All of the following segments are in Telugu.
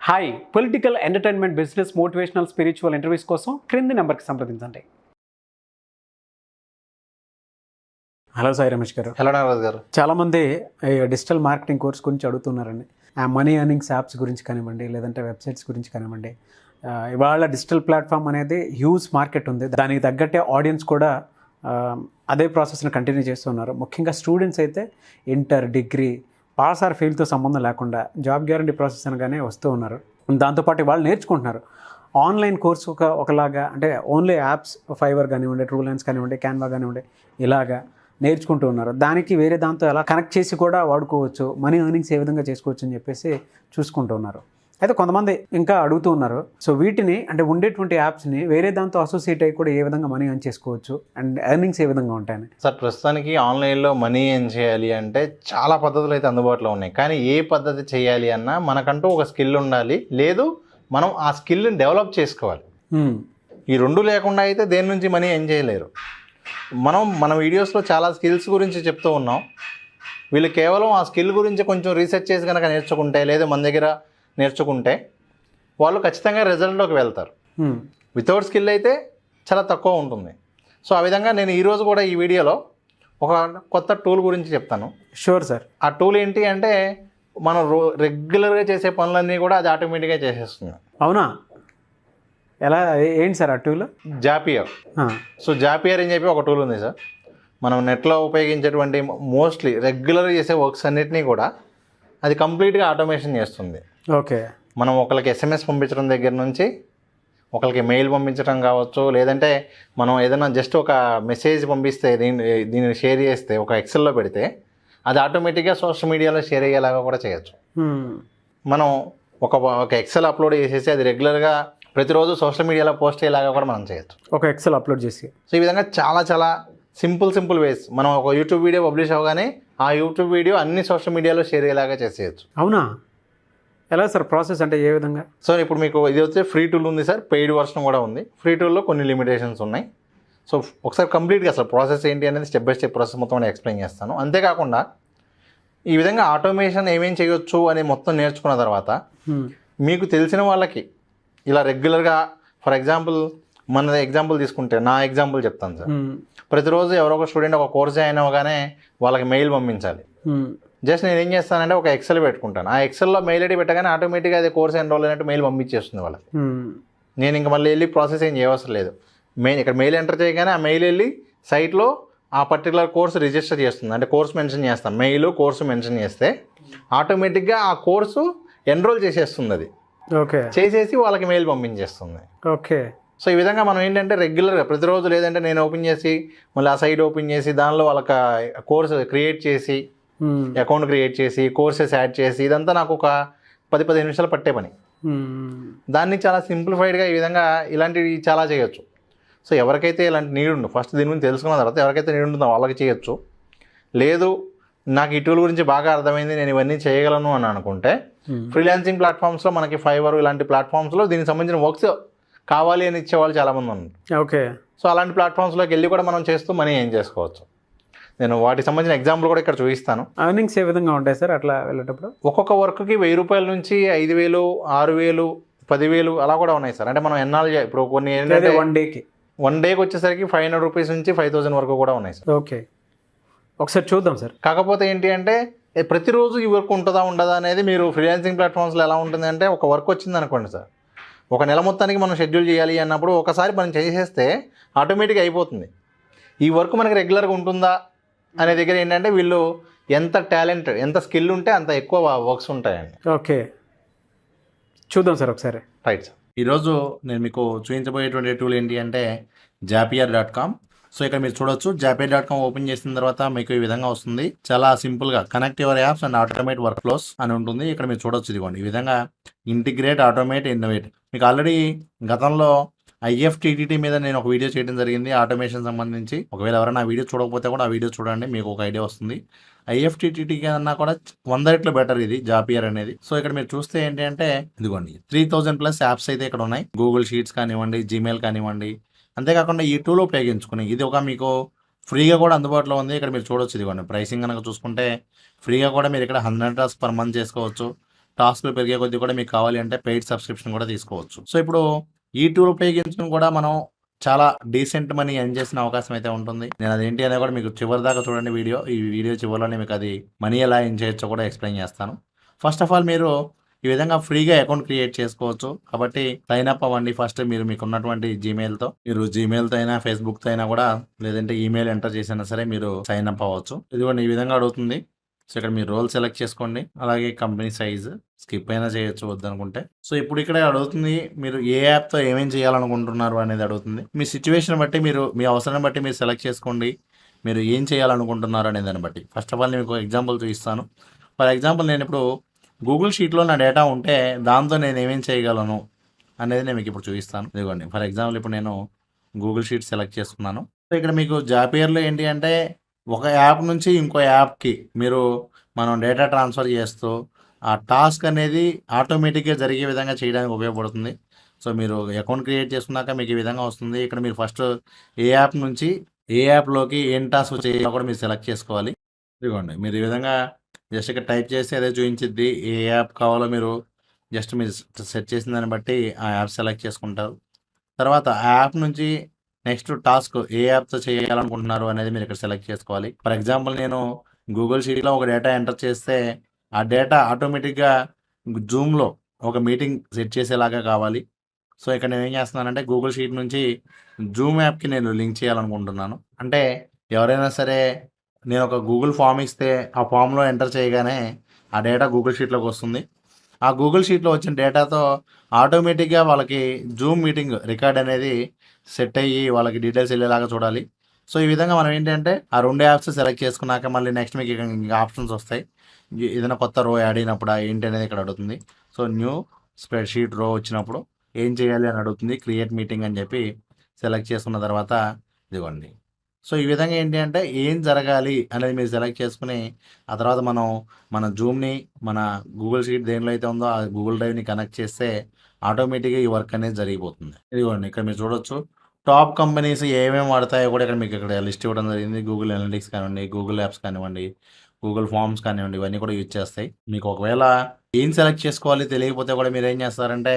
Hi political entertainment business motivational spiritual interviews కోసం క్రింది నెంబర్కి సంప్రదించండి. హలో సాయి రమేష్ గారు. హలో నాగరాజ్ గారు. చాలామంది డిజిటల్ మార్కెటింగ్ కోర్స్ గురించి అడుగుతున్నారండి. మనీ ఎర్నింగ్స్ యాప్స్ గురించి కానివ్వండి, లేదంటే వెబ్సైట్స్ గురించి కానివ్వండి. ఇవాళ డిజిటల్ ప్లాట్ఫామ్ అనేది హ్యూజ్ మార్కెట్ ఉంది. దానికి తగ్గట్టే ఆడియన్స్ కూడా అదే ప్రాసెస్ని కంటిన్యూ చేస్తున్నారు. ముఖ్యంగా స్టూడెంట్స్ అయితే ఇంటర్, డిగ్రీ, పాస్ ఆర్ ఫెయిల్తో సంబంధం లేకుండా జాబ్ గ్యారంటీ ప్రాసెస్ అనగానే వస్తూ ఉన్నారు. దాంతోపాటు వాళ్ళు నేర్చుకుంటున్నారు. ఆన్లైన్ కోర్స్ ఒకలాగా, అంటే ఓన్లీ యాప్స్, ఫైవర్ కానివ్వండి, ట్రూలెన్స్ కానివ్వండి, క్యాన్వా కానివ్వండి, ఇలాగా నేర్చుకుంటూ ఉన్నారు. దానికి వేరే దాంతో ఎలా కనెక్ట్ చేసి కూడా వాడుకోవచ్చు, మనీ ఎర్నింగ్స్ ఏ విధంగా చేసుకోవచ్చు అని చెప్పేసి చూసుకుంటూ ఉన్నారు. అయితే కొంతమంది ఇంకా అడుగుతూ ఉన్నారు, సో వీటిని అంటే ఉండేటువంటి యాప్స్ని వేరే దాంతో అసోసియేట్ అయ్యి కూడా ఏ విధంగా మనీ ఎర్న్ చేసుకోవచ్చు అండ్ ఎర్నింగ్స్ ఏ విధంగా ఉంటాయని. సార్, ప్రస్తుతానికి ఆన్లైన్లో మనీ ఎర్న్ చేయాలి అంటే చాలా పద్ధతులు అయితే అందుబాటులో ఉన్నాయి. కానీ ఏ పద్ధతి చేయాలి అన్నా మనకంటూ ఒక స్కిల్ ఉండాలి, లేదు మనం ఆ స్కిల్ని డెవలప్ చేసుకోవాలి. ఈ రెండు లేకుండా అయితే దేని నుంచి మనీ ఎర్న్ చేయలేరు. మన వీడియోస్లో చాలా స్కిల్స్ గురించి చెప్తూ ఉన్నాం. వీళ్ళు కేవలం ఆ స్కిల్ గురించి కొంచెం రీసెర్చ్ చేసి కనుక నేర్చుకుంటే, లేదా మన దగ్గర నేర్చుకుంటే వాళ్ళు ఖచ్చితంగా రిజల్ట్లోకి వెళ్తారు. వితౌట్ స్కిల్ అయితే చాలా తక్కువ ఉంటుంది. సో ఆ విధంగా నేను ఈరోజు కూడా ఈ వీడియోలో ఒక కొత్త టూల్ గురించి చెప్తాను. Sure sir. ఆ టూల్ ఏంటి అంటే మనం రెగ్యులర్గా చేసే పనులన్నీ కూడా అది ఆటోమేటిక్గా చేసేస్తుంది. అవునా? ఎలా, ఏంటి సార్ ఆ టూల్? జాపియర్. సో జాపియర్ అని చెప్పి ఒక టూల్ ఉంది సార్. మనం నెట్లో ఉపయోగించేటువంటి మోస్ట్లీ రెగ్యులర్గా చేసే వర్క్స్ అన్నిటినీ కూడా అది కంప్లీట్గా ఆటోమేషన్ చేస్తుంది. ఓకే. మనం ఒకరికి ఎస్ఎంఎస్ పంపించడం దగ్గర నుంచి ఒకరికి మెయిల్ పంపించడం కావచ్చు, లేదంటే మనం ఏదైనా జస్ట్ ఒక మెసేజ్ పంపిస్తే దీన్ని షేర్ చేస్తే ఒక ఎక్సెల్లో పెడితే అది ఆటోమేటిక్గా సోషల్ మీడియాలో షేర్ అయ్యేలాగా కూడా చేయొచ్చు. మనం ఒక ఎక్సెల్ అప్లోడ్ చేసేసి అది రెగ్యులర్గా ప్రతిరోజు సోషల్ మీడియాలో పోస్ట్ అయ్యేలాగా కూడా మనం చేయొచ్చు. ఒక ఎక్సెల్ అప్లోడ్ చేసి. సో ఈ విధంగా చాలా చాలా సింపుల్ వేస్ మనం ఒక యూట్యూబ్ వీడియో పబ్లిష్ అవ్వగానే ఆ యూట్యూబ్ వీడియో అన్ని సోషల్ మీడియాలో షేర్ అయ్యేలాగా చేసేయచ్చు. అవునా? ఎలా సార్ ప్రాసెస్, అంటే ఏ విధంగా? సో ఇప్పుడు మీకు ఇది వచ్చే ఫ్రీ టూల్ ఉంది సార్, పెయిడ్ వర్షన్ కూడా ఉంది. ఫ్రీ టూల్లో కొన్ని లిమిటేషన్స్ ఉన్నాయి. సో ఒకసారి కంప్లీట్గా అసలు ప్రాసెస్ ఏంటి అనేది స్టెప్ బై స్టెప్ ప్రాసెస్ మొత్తం నేను ఎక్స్ప్లెయిన్ చేస్తాను. అంతేకాకుండా ఈ విధంగా ఆటోమేషన్ ఏమేం చేయొచ్చు అని మొత్తం నేర్చుకున్న తర్వాత మీకు తెలిసిన వాళ్ళకి ఇలా రెగ్యులర్గా, ఫర్ ఎగ్జాంపుల్ మన ఎగ్జాంపుల్ తీసుకుంటే నా ఎగ్జాంపుల్ చెప్తాను సార్. ప్రతిరోజు ఎవరో ఒక స్టూడెంట్ ఒక కోర్స్ జాయిన్ అవ్వగానే వాళ్ళకి మెయిల్ పంపించాలి. జస్ట్ నేను ఏం చేస్తానంటే ఒక ఎక్సెల్ పెట్టుకుంటాను. ఆ ఎక్సెల్లో మెయిల్ ఐడి పెట్టగానే ఆటోమేటిక్గా అది కోర్స్ ఎన్రోల్ అయినట్టు మెయిల్ పంపించేస్తుంది వాళ్ళకి. నేను ఇంకా మళ్ళీ వెళ్ళి ప్రాసెస్ ఏం చేయవసరం లేదు. ఇక్కడ మెయిల్ ఎంటర్ చేయగానే ఆ మెయిల్ వెళ్ళి సైట్లో ఆ పర్టికులర్ కోర్సు రిజిస్టర్ చేస్తుంది. అంటే కోర్స్ మెన్షన్ చేస్తాం, మెయిల్ కోర్సు మెన్షన్ చేస్తే ఆటోమేటిక్గా ఆ కోర్సు ఎన్రోల్ చేసేస్తుంది. అది ఓకే చేసేసి వాళ్ళకి మెయిల్ పంపించేస్తుంది. ఓకే. సో ఈ విధంగా మనం ఏంటంటే రెగ్యులర్గా ప్రతిరోజు, లేదంటే నేను ఓపెన్ చేసి మళ్ళీ ఆ సైట్ ఓపెన్ చేసి దానిలో వాళ్ళకి కోర్స్ క్రియేట్ చేసి, అకౌంట్ క్రియేట్ చేసి, కోర్సెస్ యాడ్ చేసి, ఇదంతా నాకు ఒక 10-15 నిమిషాలు పట్టే పని. దాన్ని చాలా సింప్లిఫైడ్గా ఈ విధంగా ఇలాంటివి చాలా చేయొచ్చు. సో ఎవరికైతే ఇలాంటి నీడ్ ఉందో, ఫస్ట్ దీని గురించి తెలుసుకున్న తర్వాత ఎవరికైతే నీడ్ ఉంటుందో వాళ్ళకి చేయొచ్చు. లేదు నాకు ఈ టూల్ గురించి బాగా అర్థమైంది, నేను ఇవన్నీ చేయగలను అని అనుకుంటే ఫ్రీలాన్సింగ్ ప్లాట్ఫామ్స్లో మనకి ఫైవర్ ఇలాంటి ప్లాట్ఫామ్స్లో దీనికి సంబంధించిన వర్క్స్ కావాలి అని ఇచ్చేవాళ్ళు చాలామంది ఉన్నారు. ఓకే. సో అలాంటి ప్లాట్ఫామ్స్లోకి వెళ్ళి కూడా మనం చేస్తూ మనీ ఏం చేసుకోవచ్చు. నేను వాటికి సంబంధించిన ఎగ్జాంపుల్ కూడా ఇక్కడ చూపిస్తాను. ఎర్నింగ్స్ ఏ విధంగా ఉంటాయి సార్ అట్లా వెళ్ళేటప్పుడు? ఒక్కొక్క వర్క్కి 1000 రూపాయల నుంచి 5000, 6000, 10,000 అలా కూడా ఉన్నాయి సార్. అంటే మనం ఎన్నాళ్ళు ఇప్పుడు కొన్ని ఏంటంటే వన్ డేకి వచ్చేసరికి 500 రూపీస్ నుంచి 5000 వరకు కూడా ఉన్నాయి సార్. ఓకే, ఒకసారి చూద్దాం సార్. కాకపోతే ఏంటి అంటే ప్రతిరోజు ఈ వర్క్ ఉంటుందా ఉండదా అనేది మీరు ఫ్రీలాన్సింగ్ ప్లాట్ఫామ్స్లో ఎలా ఉంటుంది అంటే ఒక వర్క్ వచ్చింది అనుకోండి సార్, ఒక నెల మొత్తానికి మనం షెడ్యూల్ చేయాలి అన్నప్పుడు ఒకసారి మనం చేసేస్తే ఆటోమేటిక్గా అయిపోతుంది. ఈ వర్క్ మనకి రెగ్యులర్గా ఉంటుందా అనే దగ్గర ఏంటంటే వీళ్ళు ఎంత టాలెంట్, ఎంత స్కిల్ ఉంటే అంత ఎక్కువ వర్క్స్ ఉంటాయండి. ఓకే, చూద్దాం సార్ ఒకసారి. Right sir. ఈరోజు నేను మీకు చూపించబోయేటువంటి టూల్ ఏంటి అంటే జాపియర్.com. సో ఇక్కడ మీరు చూడొచ్చు, జాపియర్.com ఓపెన్ చేసిన తర్వాత మీకు ఈ విధంగా వస్తుంది. చాలా సింపుల్గా connect your apps and automate work flows అని ఉంటుంది. ఇక్కడ మీరు చూడొచ్చు, ఇదిగోండి ఈ విధంగా ఇంటిగ్రేట్, ఆటోమేట్, ఇన్నోవేట్. మీకు ఆల్రెడీ గతంలో IFTTT మీద నేను ఒక వీడియో చేయడం జరిగింది ఆటోమేషన్ సంబంధించి. ఒకవేళ ఎవరైనా ఆ వీడియో చూడకపోతే కూడా ఆ వీడియో చూడండి, మీకు ఒక ఐడియా వస్తుంది. IFTTT కన్నా కూడా 100 రెట్లు బెటర్ ఇది జాపియర్ అనేది. సో ఇక్కడ మీరు చూస్తే ఏంటి అంటే ఇదిగోండి 3000+ యాప్స్ అయితే ఇక్కడ ఉన్నాయి. గూగుల్ షీట్స్ కానివ్వండి, జీమెయిల్ కానివ్వండి. అంతేకాకుండా ఈ టూల్ ఉపయోగించుకుని ఇది ఒక మీకు ఫ్రీగా కూడా అందుబాటులో ఉంది. ఇక్కడ మీరు చూడొచ్చు, ఇదిగోండి ప్రైసింగ్ కనుక చూసుకుంటే ఫ్రీగా కూడా మీరు ఇక్కడ 100 టాస్క్ పర్ మంత్ చేసుకోవచ్చు. టాస్క్లు పెరిగే కొద్దీ కూడా మీకు కావాలి అంటే పెయిడ్ సబ్స్క్రిప్షన్ కూడా తీసుకోవచ్చు. సో ఇప్పుడు ఈ టూల్ ఉపయోగించుకుని కూడా మనం చాలా డీసెంట్ మనీ ఎర్న్ చేసిన అవకాశం అయితే ఉంటుంది. నేను అదేంటి అనేది కూడా మీకు చివరి దాకా చూడండి వీడియో. ఈ వీడియో చివరిలోనే మీకు అది మనీ ఎలా ఎర్న్ చేయొచ్చో కూడా ఎక్స్ప్లెయిన్ చేస్తాను. ఫస్ట్ ఆఫ్ ఆల్ మీరు ఈ విధంగా ఫ్రీగా అకౌంట్ క్రియేట్ చేసుకోవచ్చు. కాబట్టి సైన్ అప్ అవ్వండి ఫస్ట్. మీకు ఉన్నటువంటి జీమెయిల్తో, మీరు జీమెయిల్తో అయినా ఫేస్బుక్తో అయినా కూడా, లేదంటే ఈమెయిల్ ఎంటర్ చేసినా సరే మీరు సైన్ అప్ అవ్వచ్చు. ఇదిగోండి ఈ విధంగా అడుగుతుంది. సో ఇక్కడ మీరు రోల్ సెలెక్ట్ చేసుకోండి. అలాగే కంపెనీ సైజ్ స్కిప్ అయినా చేయొచ్చు వద్దనుకుంటే. సో ఇప్పుడు ఇక్కడ అడుగుతుంది మీరు ఏ యాప్తో ఏమేం చేయాలనుకుంటున్నారు అనేది అడుగుతుంది. మీ సిచ్యువేషన్ బట్టి మీరు మీ అవసరం బట్టి మీరు సెలెక్ట్ చేసుకోండి. మీరు ఏం చేయాలనుకుంటున్నారు అనే దాన్ని బట్టి. ఫస్ట్ ఆఫ్ ఆల్ నేను మీకు ఎగ్జాంపుల్ చూపిస్తాను. ఫర్ ఎగ్జాంపుల్ నేను ఇప్పుడు గూగుల్ షీట్లో నా డేటా ఉంటే దాంతో నేను ఏమేం చేయగలను అనేది నేను మీకు ఇప్పుడు చూపిస్తాను. ఇదిగోండి ఫర్ ఎగ్జాంపుల్ ఇప్పుడు నేను గూగుల్ షీట్ సెలెక్ట్ చేసుకున్నాను. సో ఇక్కడ మీకు జాపియర్లో ఏంటి అంటే ఒక యాప్ నుంచి ఇంకో యాప్కి మనం డేటా ట్రాన్స్ఫర్ చేస్తూ ఆ టాస్క్ అనేది ఆటోమేటిక్గా జరిగే విధంగా చేయడానికి ఉపయోగపడుతుంది. సో మీరు అకౌంట్ క్రియేట్ చేసుకున్నాక మీకు ఈ విధంగా వస్తుంది. ఇక్కడ మీరు ఫస్ట్ ఏ యాప్ నుంచి ఏ యాప్లోకి ఏం టాస్క్ చేయాలో కూడా మీరు సెలెక్ట్ చేసుకోవాలి. ఇదిగోండి మీరు ఈ విధంగా జస్ట్ ఇక్కడ టైప్ చేస్తే అదే చూపించిద్ది. ఏ యాప్ కావాలో మీరు జస్ట్ మీరు సెట్ చేసిన దాన్ని బట్టి ఆ యాప్ సెలెక్ట్ చేసుకుంటారు. తర్వాత ఆ యాప్ నుంచి నెక్స్ట్ టాస్క్ ఏ యాప్తో చేయాలనుకుంటున్నారు అనేది మీరు ఇక్కడ సెలెక్ట్ చేసుకోవాలి. ఫర్ ఎగ్జాంపుల్ నేను గూగుల్ షీట్లో ఒక డేటా ఎంటర్ చేస్తే ఆ డేటా ఆటోమేటిక్గా జూమ్లో ఒక మీటింగ్ సెట్ చేసేలాగా కావాలి. సో ఇక్కడ నేను ఏం చేస్తున్నానంటే గూగుల్ షీట్ నుంచి జూమ్ యాప్కి నేను లింక్ చేయాలనుకుంటున్నాను. అంటే ఎవరైనా సరే నేను ఒక గూగుల్ ఫామ్ ఇస్తే ఆ ఫామ్లో ఎంటర్ చేయగానే ఆ డేటా గూగుల్ షీట్లోకి వస్తుంది. ఆ గూగుల్ షీట్లో వచ్చిన డేటాతో ఆటోమేటిక్గా వాళ్ళకి జూమ్ మీటింగ్ రికార్డ్ అనేది సెట్ అయ్యి వాళ్ళకి డీటెయిల్స్ వెళ్ళేలాగా చూడాలి. సో ఈ విధంగా మనం ఏంటంటే ఆ 2 యాప్స్ సెలెక్ట్ చేసుకున్నాక మళ్ళీ నెక్స్ట్ మీకు ఇంకా ఆప్షన్స్ వస్తాయి. ఏదైనా కొత్త రో యాడ్ అయినప్పుడు ఏంటి అనేది ఇక్కడ అడుగుతుంది. సో న్యూ స్ప్రెడ్ షీట్ రో వచ్చినప్పుడు ఏం చేయాలి అని అడుగుతుంది. క్రియేట్ మీటింగ్ అని చెప్పి సెలెక్ట్ చేసుకున్న తర్వాత ఇదిగోండి. సో ఈ విధంగా ఏంటి అంటే ఏం జరగాలి అనేది మీరు సెలెక్ట్ చేసుకుని ఆ తర్వాత మన జూమ్ని మన గూగుల్ షీట్ దేనిలో అయితే ఉందో ఆ గూగుల్ డ్రైవ్ని కనెక్ట్ చేస్తే ఆటోమేటిక్గా ఈ వర్క్ అనేది జరిగిపోతుంది. ఇదిగోండి ఇక్కడ మీరు చూడొచ్చు టాప్ కంపెనీస్ ఏమేమి వాడతాయో కూడా ఇక్కడ మీకు ఇక్కడ లిస్ట్ ఇవ్వడం జరిగింది. గూగుల్ అనలిటిక్స్ కానివ్వండి, గూగుల్ యాప్స్ కానివ్వండి, గూగుల్ ఫార్మ్స్ కానివ్వండి, ఇవన్నీ కూడా యూజ్ చేస్తాయి. మీకు ఒకవేళ ఏం సెలెక్ట్ చేసుకోవాలి తెలియకపోతే కూడా మీరు ఏం చేస్తారంటే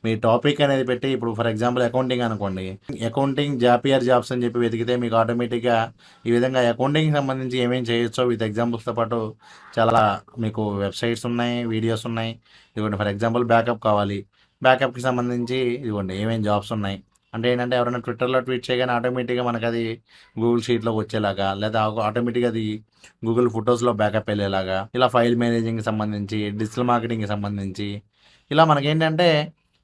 మీ టాపిక్ అనేది పెట్టి ఇప్పుడు ఫర్ ఎగ్జాంపుల్ అకౌంటింగ్ అనుకోండి, అకౌంటింగ్ జాపియర్ జాబ్స్ అని చెప్పి వెతికితే మీకు ఆటోమేటిక్గా ఈ విధంగా అకౌంటింగ్కి సంబంధించి ఏమేమి చేయొచ్చో విత్ ఎగ్జాంపుల్స్తో పాటు చాలా మీకు వెబ్సైట్స్ ఉన్నాయి, వీడియోస్ ఉన్నాయి. ఇదిగోండి ఫర్ ఎగ్జాంపుల్ బ్యాకప్ కావాలి, బ్యాకప్కి సంబంధించి ఇదిగోండి ఏమేమి జాబ్స్ ఉన్నాయి. అంటే ఏంటంటే ఎవరైనా ట్విట్టర్లో ట్వీట్ చేయగానే ఆటోమేటిక్గా మనకు అది గూగుల్ షీట్లోకి వచ్చేలాగా, లేదా ఆటోమేటిక్గా అది గూగుల్ ఫొటోస్లో బ్యాకప్ వెళ్ళేలాగా, ఇలా ఫైల్ మేనేజింగ్కి సంబంధించి, డిజిటల్ మార్కెటింగ్కి సంబంధించి, ఇలా మనకేంటంటే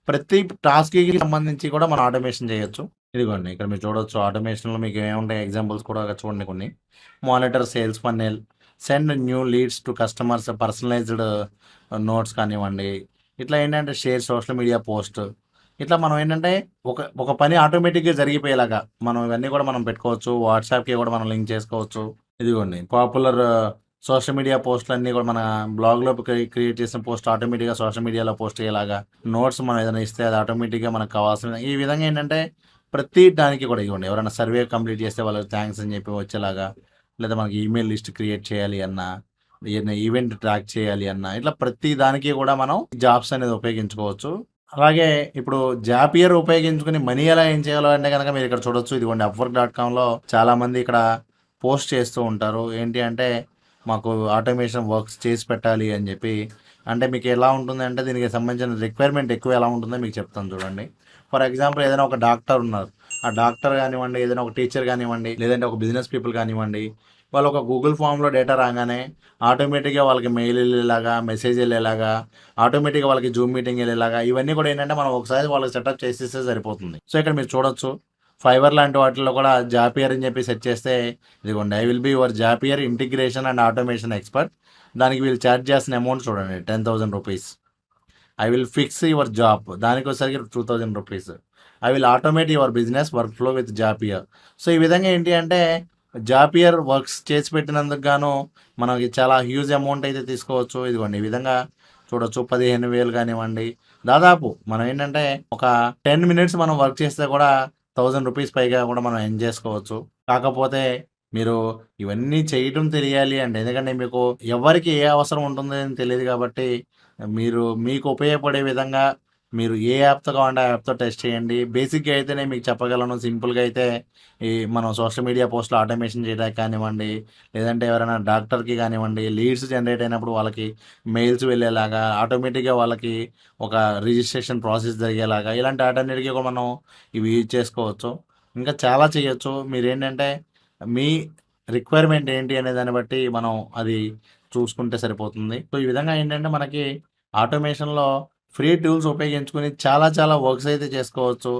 ప్రతి టాస్క్కి సంబంధించి కూడా మనం ఆటోమేషన్ చేయొచ్చు. ఇదిగోండి ఇక్కడ మీరు చూడవచ్చు ఆటోమేషన్లో మీకు ఏముంటాయి ఎగ్జాంపుల్స్ కూడా చూడండి కొన్ని. Monitor sales funnel, send new leads to customers, personalised notes కానివ్వండి, ఇట్లా ఏంటంటే షేర్ సోషల్ మీడియా పోస్ట్, ఇట్లా మనం ఏంటంటే ఒక పని ఆటోమేటిక్గా జరిగిపోయేలాగా మనం ఇవన్నీ కూడా మనం పెట్టుకోవచ్చు. వాట్సాప్కి కూడా మనం లింక్ చేసుకోవచ్చు. ఇదిగోండి పాపులర్ సోషల్ మీడియా పోస్టులు అన్నీ కూడా మన బ్లాగ్లో క్రియేట్ చేసిన పోస్ట్ ఆటోమేటిక్గా సోషల్ మీడియాలో పోస్ట్ అయ్యేలాగా, నోట్స్ మనం ఏదైనా ఇస్తే అది ఆటోమేటిక్గా మనకు కావాల్సిన ఈ విధంగా ఏంటంటే ప్రతి దానికి కూడా ఇవ్వండి. ఎవరైనా సర్వే కంప్లీట్ చేస్తే వాళ్ళకి థ్యాంక్స్ అని చెప్పి వచ్చేలాగా, లేదా మనకి ఈమెయిల్ లిస్ట్ క్రియేట్ చేయాలి అన్నా, ఏదైనా ఈవెంట్ ట్రాక్ చేయాలి అన్నా, ఇట్లా ప్రతి దానికి కూడా మనం జాబ్స్ అనేది ఉపయోగించుకోవచ్చు. అలాగే ఇప్పుడు జాపియర్ ఉపయోగించుకుని మనీ ఎలా ఏం చేయాలో అంటే కనుక మీరు ఇక్కడ చూడొచ్చు. ఇదిగోండి upwork.comలో చాలామంది ఇక్కడ పోస్ట్ చేస్తూ ఉంటారు. ఏంటి అంటే మాకు ఆటోమేషన్ వర్క్స్ చేసి పెట్టాలి అని చెప్పి. అంటే మీకు ఎలా ఉంటుంది అంటే దీనికి సంబంధించిన రిక్వైర్మెంట్ ఎక్కువ ఎలా ఉంటుందో మీకు చెప్తాను చూడండి. ఫర్ ఎగ్జాంపుల్ ఏదైనా ఒక డాక్టర్ ఉన్నారు, ఆ డాక్టర్ కానివ్వండి, ఏదైనా ఒక టీచర్ కానివ్వండి, లేదంటే ఒక బిజినెస్ పీపుల్ కానివ్వండి, వాళ్ళు ఒక గూగుల్ ఫామ్లో డేటా రాగానే ఆటోమేటిక్గా వాళ్ళకి మెయిల్ వెళ్ళేలాగా, మెసేజ్ వెళ్ళేలాగా, ఆటోమేటిక్గా వాళ్ళకి జూమ్ మీటింగ్ వెళ్ళేలాగా, ఇవన్నీ కూడా ఏంటంటే మనం ఒకసారి వాళ్ళకి సెటప్ చేసేస్తే సరిపోతుంది. సో ఇక్కడ మీరు చూడొచ్చు ఫైవర్ లాంటి వాటిల్లో కూడా జాపియర్ అని చెప్పి సెట్ చేస్తే ఇదిగోండి I will be your Zapier integration and automation expert. దానికి వీళ్ళు ఛార్జ్ చేసిన అమౌంట్ చూడండి 10,000 rupees. I will fix your job, దానికి వచ్చేసరికి 2,000 rupees. I will automate your business work flow with Zapier. So ఈ విధంగా ఏంటి అంటే జాపియర్ వర్క్స్ చేసి పెట్టినందుకు గాను మనకి చాలా హ్యూజ్ అమౌంట్ అయితే తీసుకోవచ్చు. ఇదిగోండి ఈ విధంగా చూడొచ్చు 15,000 కానివ్వండి. దాదాపు మనం ఏంటంటే ఒక 10 మినిట్స్ మనం వర్క్ చేస్తే కూడా 1,000 రూపీస్ పైగా కూడా మనం ఎర్న్ చేసుకోవచ్చు. కాకపోతే మీరు ఇవన్నీ చేయటం తెలియాలి అంటే, ఎందుకంటే మీకు ఎవరికి ఏ అవసరం ఉంటుంది అని తెలియదు కాబట్టి మీకు ఉపయోగపడే విధంగా మీరు ఏ యాప్తో కావాలంటే ఆ యాప్తో టెస్ట్ చేయండి. బేసిక్గా అయితే నేను మీకు చెప్పగలను. సింపుల్గా అయితే ఈ మనం సోషల్ మీడియా పోస్టులు ఆటోమేషన్ చేయడానికి కానివ్వండి, లేదంటే ఎవరైనా డాక్టర్కి కానివ్వండి, లీడ్స్ జనరేట్ అయినప్పుడు వాళ్ళకి మెయిల్స్ వెళ్ళేలాగా, ఆటోమేటిక్గా వాళ్ళకి ఒక రిజిస్ట్రేషన్ ప్రాసెస్ జరిగేలాగా, ఇలాంటి వాటన్నిటికీ కూడా మనం ఇవి యూజ్ చేసుకోవచ్చు. ఇంకా చాలా చేయొచ్చు. మీరేంటంటే మీ రిక్వైర్మెంట్ ఏంటి అనే దాన్ని బట్టి మనం అది చూసుకుంటే సరిపోతుంది. సో ఈ విధంగా ఏంటంటే మనకి ఆటోమేషన్లో ఫ్రీ టూల్స్ ఉపయోగించుకుని చాలా చాలా వర్క్స్ అయితే చేసుకోవచ్చు.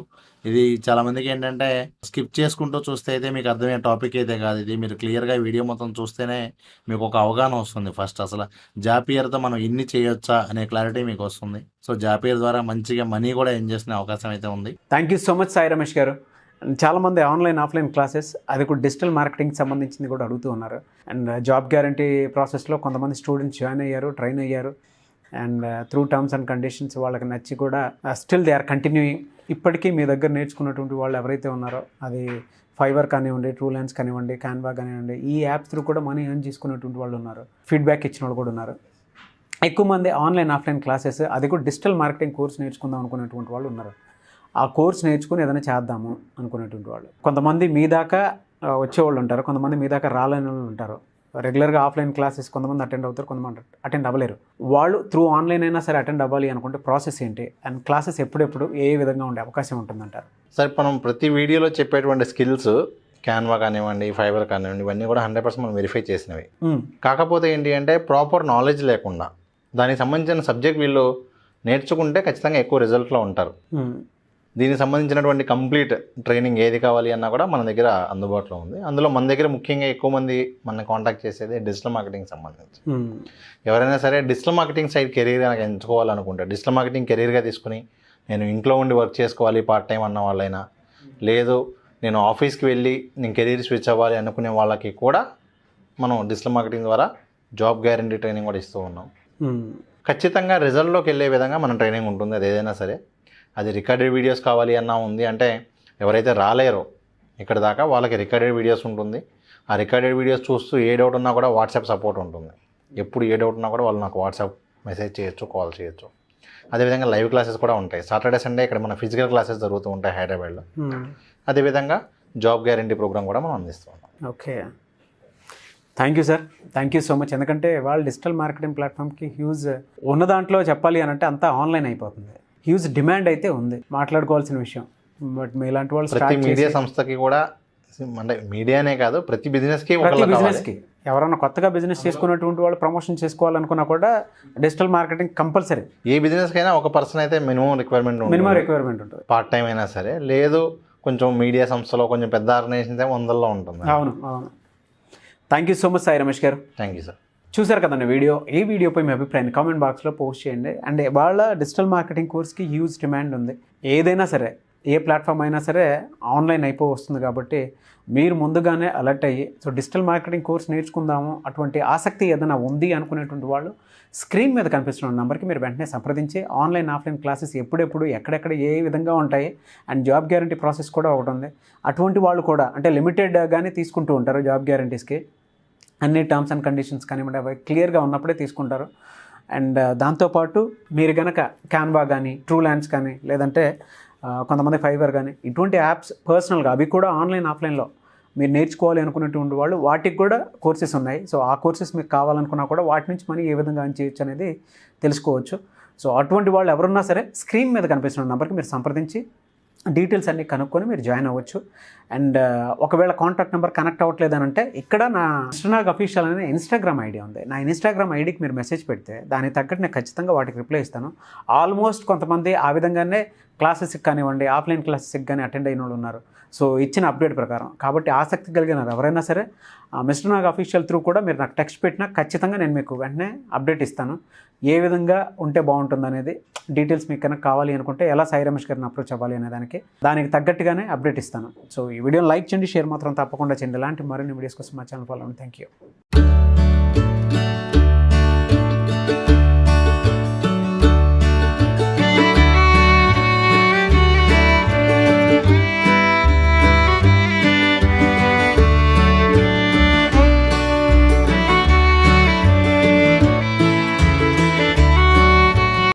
ఇది చాలామందికి ఏంటంటే స్కిప్ చేసుకుంటూ చూస్తే అయితే మీకు అర్థమయ్యే టాపిక్ అయితే కాదు. ఇది మీరు క్లియర్గా వీడియో మొత్తం చూస్తేనే మీకు ఒక అవగాహన వస్తుంది. ఫస్ట్ అసలు జాపియర్తో మనం ఇన్ని చేయొచ్చా అనే క్లారిటీ మీకు వస్తుంది. సో జాపియర్ ద్వారా మంచిగా మనీ కూడా ఎర్న్ చేసుకునే అవకాశం అయితే ఉంది. Thank you so much Sai Ramesh గారు. చాలామంది ఆన్లైన్ ఆఫ్లైన్ క్లాసెస్ అది కూడా డిజిటల్ మార్కెటింగ్ సంబంధించింది కూడా అడుగుతూ ఉన్నారు. అండ్ జాబ్ గ్యారంటీ ప్రాసెస్లో కొంతమంది స్టూడెంట్స్ జాయిన్ అయ్యారు, ట్రైన్ అయ్యారు. And through terms and conditions వాళ్ళకి నచ్చి కూడా స్టిల్ దే ఆర్ కంటిన్యూయింగ్. ఇప్పటికీ మీ దగ్గర నేర్చుకున్నటువంటి వాళ్ళు ఎవరైతే ఉన్నారో అది ఫైవర్ కానివ్వండి, ట్రూలెన్స్ కానివ్వండి, క్యాన్వా కానివ్వండి, ఈ యాప్స్ త్రూ కూడా మనీ ఎర్న్ చేసుకున్నటువంటి వాళ్ళు ఉన్నారు. ఫీడ్బ్యాక్ ఇచ్చిన వాళ్ళు కూడా ఉన్నారు. ఎక్కువ మంది ఆన్లైన్ ఆఫ్లైన్ క్లాసెస్ అది కూడా డిజిటల్ మార్కెటింగ్ కోర్స్ నేర్చుకుందాం అనుకునేటువంటి వాళ్ళు ఉన్నారు. ఆ కోర్స్ నేర్చుకుని ఏదైనా చేద్దాము అనుకునేటువంటి వాళ్ళు. కొంతమంది మీ దాకా వచ్చేవాళ్ళు ఉంటారు, కొంతమంది మీ దాకా రాలేని వాళ్ళు ఉంటారు. రెగ్యులర్గా ఆఫ్లైన్ క్లాసెస్ కొంతమంది అటెండ్ అవుతారు, కొంతమంది అటెండ్ అవ్వలేరు. వాళ్ళు త్రూ ఆన్లైన్ అయినా సరే అటెండ్ అవ్వాలి అనుకుంటే ప్రాసెస్ ఏంటి అండ్ క్లాసెస్ ఎప్పుడెప్పుడు ఏ విధంగా ఉండే అవకాశం ఉంటుందంటారు? సార్ మనం ప్రతి వీడియోలో చెప్పేటువంటి స్కిల్స్ క్యాన్వా కానివ్వండి, ఫైబర్ కానివ్వండి, ఇవన్నీ కూడా 100% మనం వెరిఫై చేసినవి. కాకపోతే ఏంటి అంటే ప్రాపర్ నాలెడ్జ్ లేకుండా దానికి సంబంధించిన సబ్జెక్ట్ వీళ్ళు నేర్చుకుంటే ఖచ్చితంగా ఎక్కువ రిజల్ట్లో ఉంటారు. దీనికి సంబంధించినటువంటి కంప్లీట్ ట్రైనింగ్ ఏది కావాలి అన్నా కూడా మన దగ్గర అందుబాటులో ఉంది. అందులో మన దగ్గర ముఖ్యంగా ఎక్కువ మంది మన కాంటాక్ట్ చేసేది డిజిటల్ మార్కెటింగ్ సంబంధించి. ఎవరైనా సరే డిజిటల్ మార్కెటింగ్ సైడ్ కెరీర్ కనుక ఎంచుకోవాలనుకుంటే, డిజిటల్ మార్కెటింగ్ కెరీర్గా తీసుకుని నేను ఇంట్లో ఉండి వర్క్ చేసుకోవాలి పార్ట్ టైం అన్న వాళ్ళైనా, లేదు నేను ఆఫీస్కి వెళ్ళి నేను కెరీర్ స్విచ్ అవ్వాలి అనుకునే వాళ్ళకి కూడా మనం డిజిటల్ మార్కెటింగ్ ద్వారా జాబ్ గ్యారంటీ ట్రైనింగ్ కూడా ఇస్తూ ఉన్నాం. ఖచ్చితంగా రిజల్ట్లోకి వెళ్ళే విధంగా మన ట్రైనింగ్ ఉంటుంది. అది ఏదైనా సరే, అది రికార్డెడ్ వీడియోస్ కావాలి అన్నా ఉంది అంటే ఎవరైతే రాలేరో ఇక్కడ దాకా వాళ్ళకి రికార్డెడ్ వీడియోస్ ఉంటుంది. ఆ రికార్డెడ్ వీడియోస్ చూస్తూ ఏ డౌట్ ఉన్నా కూడా వాట్సాప్ సపోర్ట్ ఉంటుంది. ఎప్పుడు ఏ డౌట్ ఉన్నా కూడా వాళ్ళు నాకు వాట్సాప్ మెసేజ్ చేయొచ్చు, కాల్ చేయొచ్చు. అదేవిధంగా లైవ్ క్లాసెస్ కూడా ఉంటాయి. సాటర్డే సండే ఇక్కడ మన ఫిజికల్ క్లాసెస్ జరుగుతూ ఉంటాయి హైదరాబాద్లో. అదేవిధంగా జాబ్ గ్యారంటీ ప్రోగ్రామ్ కూడా మనం అందిస్తూ ఉన్నాం. Okay, thank you sir, thank you so much. ఎందుకంటే వాళ్ళ డిజిటల్ మార్కెటింగ్ ప్లాట్ఫామ్కి హ్యూజ్ ఉన్న దాంట్లో చెప్పాలి అని అంటే అంతా ఆన్లైన్ అయిపోతుంది. హ్యూజ్ డిమాండ్ అయితే ఉంది, మాట్లాడుకోవాల్సిన విషయం. బట్ మీలాంటి వాళ్ళు ప్రతి మీడియా సంస్థకి కూడా, అంటే మీడియానే కాదు ప్రతి బిజినెస్కి ఎవరైనా కొత్తగా బిజినెస్ చేసుకున్నటువంటి వాళ్ళు ప్రమోషన్ చేసుకోవాలనుకున్నా కూడా డిజిటల్ మార్కెటింగ్ కంపల్సరీ. ఏ బిజినెస్ కైనా ఒక పర్సన్ అయితే మినిమం రిక్వైర్మెంట్ ఉంటుంది. పార్ట్ టైం అయినా సరే, లేదు కొంచెం మీడియా సంస్థలో కొంచెం పెద్ద ఆర్గనైజేషన్ 100లో ఉంటుంది. అవును. Thank you so much Sai Ramesh గారు. Thank you sir. చూసారు కదండి వీడియో. ఈ వీడియోపై మీ అభిప్రాయాన్ని కామెంట్ బాక్స్లో పోస్ట్ చేయండి. అండ్ వాళ్ళ డిజిటల్ మార్కెటింగ్ కోర్స్కి హ్యూజ్ డిమాండ్ ఉంది. ఏదైనా సరే, ఏ ప్లాట్ఫామ్ అయినా సరే ఆన్లైన్ వస్తుంది కాబట్టి మీరు ముందుగానే అలర్ట్ అయ్యి డిజిటల్ మార్కెటింగ్ కోర్స్ నేర్చుకుందాము అటువంటి ఆసక్తి ఏదైనా ఉంది అనుకునేటువంటి వాళ్ళు స్క్రీన్ మీద కనిపిస్తున్న నెంబర్కి మీరు వెంటనే సంప్రదించి ఆన్లైన్ ఆఫ్లైన్ క్లాసెస్ ఎప్పుడెప్పుడు ఎక్కడెక్కడ ఏ విధంగా ఉంటాయి అండ్ జాబ్ గ్యారంటీ ప్రాసెస్ కూడా ఒకటి ఉంది. అటువంటి వాళ్ళు కూడా అంటే లిమిటెడ్గానే తీసుకుంటూ ఉంటారు జాబ్ గ్యారంటీస్కి. అన్ని టర్మ్స్ అండ్ కండిషన్స్ కానివ్వండి అవి క్లియర్గా ఉన్నప్పుడే తీసుకుంటారు. అండ్ దాంతోపాటు మీరు కనుక క్యాన్వా కానీ, ట్రూలాన్స్ కానీ, లేదంటే కొంతమంది ఫైబర్ కానీ ఇటువంటి యాప్స్ పర్సనల్గా అవి కూడా ఆన్లైన్ ఆఫ్లైన్లో మీరు నేర్చుకోవాలి అనుకున్నటువంటి వాళ్ళు వాటికి కూడా కోర్సెస్ ఉన్నాయి. సో ఆ కోర్సెస్ మీకు కావాలనుకున్నా కూడా వాటి నుంచి మనీ ఏ విధంగా ఎర్న్ చేయొచ్చు అనేది తెలుసుకోవచ్చు. సో అటువంటి వాళ్ళు ఎవరున్నా సరే స్క్రీన్ మీద కనిపిస్తున్న నెంబర్కి మీరు సంప్రదించి డీటెయిల్స్ అన్నీ కనుక్కొని మీరు జాయిన్ అవ్వచ్చు. అండ్ ఒకవేళ కాంటాక్ట్ నెంబర్ కనెక్ట్ అవ్వట్లేదు అంటే ఇక్కడ నా మిస్టర్ అఫీషియల్ అనే ఇన్స్టాగ్రామ్ ఐడి ఉంది. నా ఇన్స్టాగ్రామ్ ఐడికి మీరు మెసేజ్ పెడితే దానికి తగ్గట్టు నేను ఖచ్చితంగా వాటికి రిప్లై ఇస్తాను. ఆల్మోస్ట్ కొంతమంది ఆ విధంగానే క్లాసెస్కి కానివ్వండి, ఆఫ్లైన్ క్లాసెస్కి కానీ అటెండ్ అయిన వాళ్ళు ఉన్నారు. సో ఇచ్చిన అప్డేట్ ప్రకారం కాబట్టి ఆసక్తి కలిగిన ఎవరైనా సరే మిస్టర్ నాగ్ అఫీషియల్ త్రూ కూడా మీరు నాకు టెక్స్ట్ పెట్టినా ఖచ్చితంగా నేను మీకు వెంటనే అప్డేట్ ఇస్తాను. ఏ విధంగా ఉంటే బాగుంటుంది అనేది డీటెయిల్స్ మీకు కనుక కావాలి అనుకుంటే ఎలా సాయి రమేష్ గారిని అప్రోచ్ అవ్వాలి అనే దానికి తగ్గట్టుగానే అప్డేట్ ఇస్తాను. సో ఈ వీడియోని లైక్ చేయండి, షేర్ మాత్రం తప్పకుండా చేయండి. ఇలాంటి మరిన్ని వీడియోస్ కోసం మా ఛానల్ ఫాలో అవ్వండి. Thank you.